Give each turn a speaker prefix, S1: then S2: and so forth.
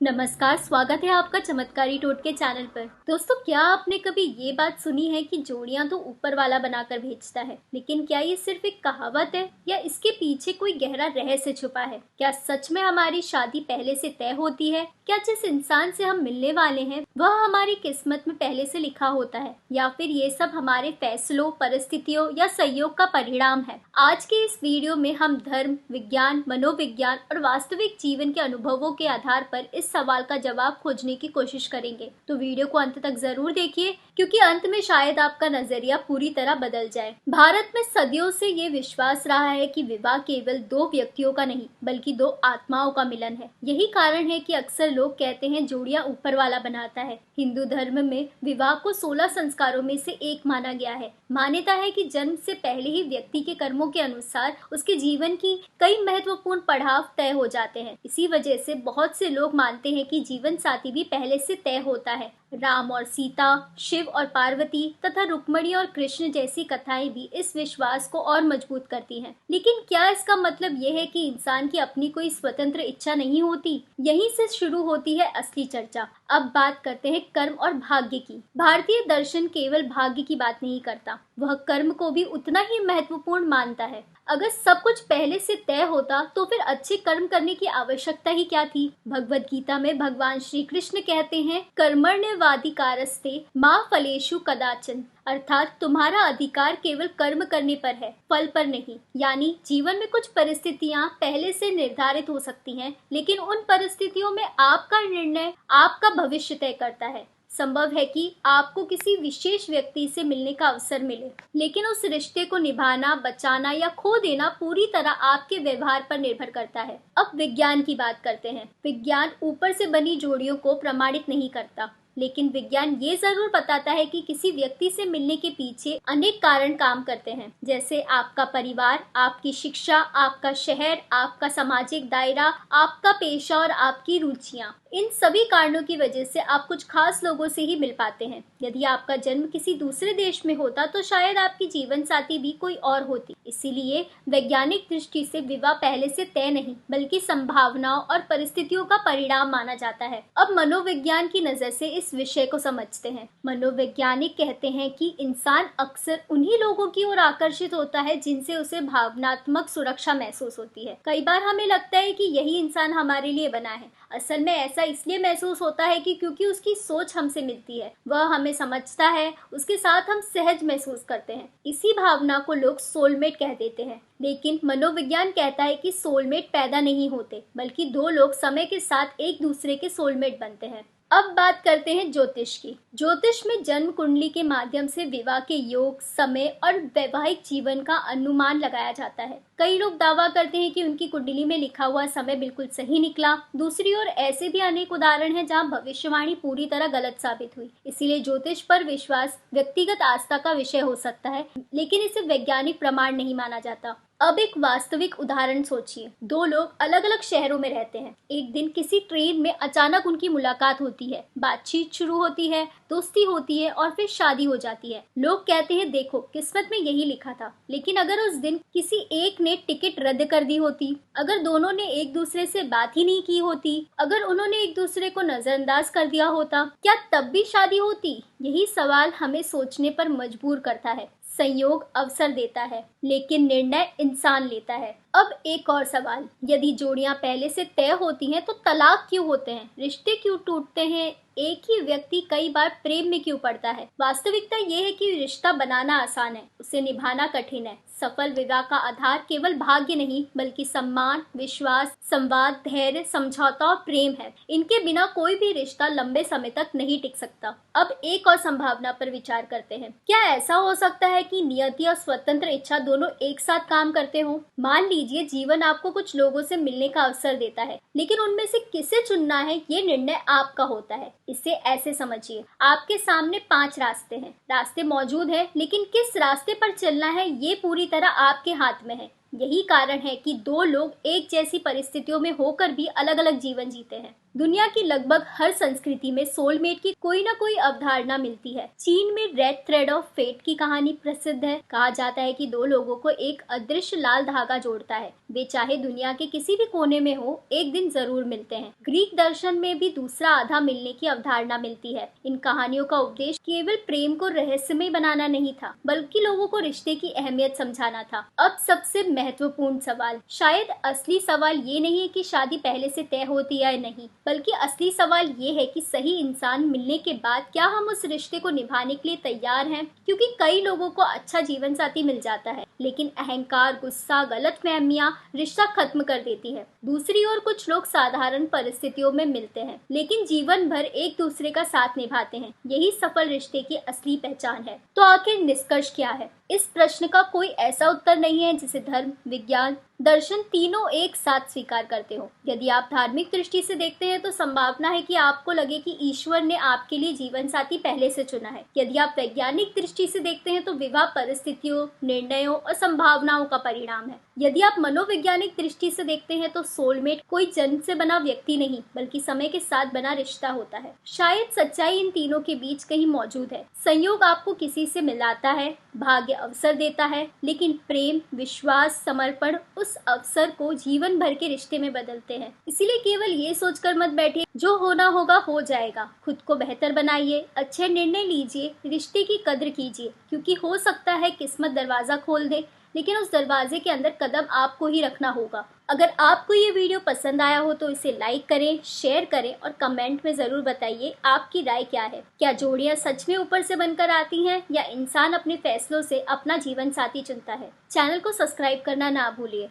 S1: नमस्कार, स्वागत है आपका चमत्कारी टोटके चैनल पर। दोस्तों, क्या आपने कभी ये बात सुनी है कि जोड़ियां तो ऊपर वाला बनाकर भेजता है, लेकिन क्या ये सिर्फ एक कहावत है या इसके पीछे कोई गहरा रहस्य छुपा है? क्या सच में हमारी शादी पहले से तय होती है? क्या जिस इंसान से हम मिलने वाले हैं वह हमारी किस्मत में पहले से लिखा होता है, या फिर ये सब हमारे फैसलों, परिस्थितियों या संयोग का परिणाम है? आज के इस वीडियो में हम धर्म, विज्ञान, मनोविज्ञान और वास्तविक जीवन के अनुभवों के आधार पर इस सवाल का जवाब खोजने की कोशिश करेंगे। तो वीडियो को अंत तक जरूर देखिए, क्योंकि अंत में शायद आपका नजरिया पूरी तरह बदल जाए। भारत में सदियों से ये विश्वास रहा है कि विवाह केवल दो व्यक्तियों का नहीं, बल्कि दो आत्माओं का मिलन है। यही कारण है कि अक्सर लोग कहते हैं जोड़ियां ऊपर वाला बनाता है। हिंदू धर्म में विवाह को 16 संस्कारों में से एक माना गया है। मान्यता है कि जन्म से पहले ही व्यक्ति के कर्मों के अनुसार उसके जीवन की कई महत्वपूर्ण पड़ाव तय हो जाते हैं। इसी वजह से बहुत से लोग मानते हैं कि जीवन साथी भी पहले से तय होता है। राम और सीता, शिव और पार्वती तथा रुक्मणी और कृष्ण जैसी कथाएं भी इस विश्वास को और मजबूत करती हैं। लेकिन क्या इसका मतलब यह है कि इंसान की अपनी कोई स्वतंत्र इच्छा नहीं होती? यहीं से शुरू होती है असली चर्चा। अब बात करते हैं कर्म और भाग्य की। भारतीय दर्शन केवल भाग्य की बात नहीं करता, वह कर्म को भी उतना ही महत्वपूर्ण मानता है। अगर सब कुछ पहले से तय होता तो फिर अच्छे कर्म करने की आवश्यकता ही क्या थी? भगवत गीता में भगवान श्री कृष्ण कहते हैं, कर्मण्येवाधिकारस्ते मा फलेषु कदाचन, अर्थात तुम्हारा अधिकार केवल कर्म करने पर है, फल पर नहीं। यानी जीवन में कुछ परिस्थितियां पहले से निर्धारित हो सकती हैं, लेकिन उन परिस्थितियों में आपका निर्णय आपका भविष्य तय करता है। संभव है कि आपको किसी विशेष व्यक्ति से मिलने का अवसर मिले, लेकिन उस रिश्ते को निभाना, बचाना या खो देना पूरी तरह आपके व्यवहार पर निर्भर करता है। अब विज्ञान की बात करते हैं। विज्ञान ऊपर से बनी जोड़ियों को प्रमाणित नहीं करता, लेकिन विज्ञान ये जरूर बताता है कि किसी व्यक्ति से मिलने के पीछे अनेक कारण काम करते हैं, जैसे आपका परिवार, आपकी शिक्षा, आपका शहर, आपका सामाजिक दायरा, आपका पेशा और आपकी रुचियां। इन सभी कारणों की वजह से आप कुछ खास लोगों से ही मिल पाते हैं। यदि आपका जन्म किसी दूसरे देश में होता तो शायद आपकी जीवन साथी भी कोई और होती। इसीलिए वैज्ञानिक दृष्टि से विवाह पहले से तय नहीं, बल्कि संभावनाओं और परिस्थितियों का परिणाम माना जाता है। अब मनोविज्ञान की नजर से इस विषय को समझते हैं। मनोवैज्ञानिक कहते हैं कि इंसान अक्सर उन्हीं लोगों की ओर आकर्षित होता है जिनसे उसे भावनात्मक सुरक्षा महसूस होती है। कई बार हमें लगता है कि यही इंसान हमारे लिए बना है। असल में ऐसा इसलिए महसूस होता है कि क्योंकि उसकी सोच हमसे मिलती है, वह हमें समझता है, उसके साथ हम सहज महसूस करते हैं। इसी भावना को लोग सोलमेट कह देते हैं। लेकिन मनोविज्ञान कहता है कि सोलमेट पैदा नहीं होते, बल्कि दो लोग समय के साथ एक दूसरे के सोलमेट बनते हैं। अब बात करते हैं ज्योतिष की। ज्योतिष में जन्म कुंडली के माध्यम से विवाह के योग, समय और वैवाहिक जीवन का अनुमान लगाया जाता है। कई लोग दावा करते हैं कि उनकी कुंडली में लिखा हुआ समय बिल्कुल सही निकला। दूसरी ओर ऐसे भी अनेक उदाहरण हैं जहां भविष्यवाणी पूरी तरह गलत साबित हुई। इसीलिए ज्योतिष पर विश्वास व्यक्तिगत आस्था का विषय हो सकता है, लेकिन इसे वैज्ञानिक प्रमाण नहीं माना जाता। अब एक वास्तविक उदाहरण सोचिए। दो लोग अलग अलग शहरों में रहते हैं। एक दिन किसी ट्रेन में अचानक उनकी मुलाकात होती है, बातचीत शुरू होती है, दोस्ती होती है और फिर शादी हो जाती है। लोग कहते हैं, देखो किस्मत में यही लिखा था। लेकिन अगर उस दिन किसी एक ने टिकट रद्द कर दी होती, अगर दोनों ने एक दूसरे से बात ही नहीं की होती, अगर उन्होंने एक दूसरे को नजरअंदाज कर दिया होता, क्या तब भी शादी होती? यही सवाल हमें सोचने पर मजबूर करता है। संयोग अवसर देता है, लेकिन निर्णय इंसान लेता है। अब एक और सवाल, यदि जोड़ियां पहले से तय होती हैं तो तलाक क्यों होते हैं? रिश्ते क्यों टूटते हैं? एक ही व्यक्ति कई बार प्रेम में क्यों पड़ता है? वास्तविकता ये है कि रिश्ता बनाना आसान है, उसे निभाना कठिन है। सफल विवाह का आधार केवल भाग्य नहीं, बल्कि सम्मान, विश्वास, संवाद, धैर्य, समझौता और प्रेम है। इनके बिना कोई भी रिश्ता लंबे समय तक नहीं टिक सकता। अब एक और संभावना पर विचार करते हैं। क्या ऐसा हो सकता है कि नियति और स्वतंत्र इच्छा दोनों एक साथ काम करते हों? मान लीजिए जीवन आपको कुछ लोगों से मिलने का अवसर देता है, लेकिन उनमें से किसे चुनना है ये निर्णय आपका होता है। इसे ऐसे समझिए, आपके सामने 5 रास्ते हैं। रास्ते मौजूद हैं, लेकिन किस रास्ते पर चलना है ये पूरी तरह आपके हाथ में है। यही कारण है कि दो लोग एक जैसी परिस्थितियों में होकर भी अलग अलग जीवन जीते हैं। दुनिया की लगभग हर संस्कृति में सोलमेट की कोई ना कोई अवधारणा मिलती है। चीन में रेड थ्रेड ऑफ फेट की कहानी प्रसिद्ध है। कहा जाता है कि दो लोगों को एक अदृश्य लाल धागा जोड़ता है। वे चाहे दुनिया के किसी भी कोने में हो, एक दिन जरूर मिलते हैं। ग्रीक दर्शन में भी दूसरा आधा मिलने की अवधारणा मिलती है। इन कहानियों का उद्देश्य केवल प्रेम को रहस्यमय बनाना नहीं था, बल्कि लोगों को रिश्ते की अहमियत समझाना था। अब सबसे महत्वपूर्ण सवाल, शायद असली सवाल ये नहीं है कि शादी पहले से तय होती है या नहीं, बल्कि असली सवाल ये है कि सही इंसान मिलने के बाद क्या हम उस रिश्ते को निभाने के लिए तैयार हैं? क्योंकि कई लोगों को अच्छा जीवन साथी मिल जाता है, लेकिन अहंकार, गुस्सा, गलतफहमियां रिश्ता खत्म कर देती है। दूसरी ओर कुछ लोग साधारण परिस्थितियों में मिलते हैं, लेकिन जीवन भर एक दूसरे का साथ निभाते हैं। यही सफल रिश्ते की असली पहचान है। तो आखिर निष्कर्ष क्या है? इस प्रश्न का कोई ऐसा उत्तर नहीं है जिसे धर्म, विज्ञान, दर्शन तीनों एक साथ स्वीकार करते हो। यदि आप धार्मिक दृष्टि से देखते हैं तो संभावना है कि आपको लगे कि ईश्वर ने आपके लिए जीवन साथी पहले से चुना है। यदि आप वैज्ञानिक दृष्टि से देखते हैं तो विवाह परिस्थितियों, निर्णयों और संभावनाओं का परिणाम है। यदि आप मनोवैज्ञानिक दृष्टि से देखते हैं तो सोलमेट कोई जन्म से बना व्यक्ति नहीं, बल्कि समय के साथ बना रिश्ता होता है। शायद सच्चाई इन तीनों के बीच कहीं मौजूद है। संयोग आपको किसी से मिलाता है, भाग्य अवसर देता है, लेकिन प्रेम, विश्वास, समर्पण उस अवसर को जीवन भर के रिश्ते में बदलते हैं। इसीलिए केवल ये सोचकर मत बैठिए जो होना होगा हो जाएगा। खुद को बेहतर बनाइए, अच्छे निर्णय लीजिए, रिश्ते की कद्र कीजिए, क्योंकि हो सकता है किस्मत दरवाजा खोल दे, लेकिन उस दरवाजे के अंदर कदम आपको ही रखना होगा। अगर आपको ये वीडियो पसंद आया हो तो इसे लाइक करें, शेयर करें और कमेंट में जरूर बताइए आपकी राय क्या है। क्या जोड़ियां सच में ऊपर से बनकर आती हैं या इंसान अपने फैसलों से अपना जीवन साथी चुनता है? चैनल को सब्सक्राइब करना ना भूलिए।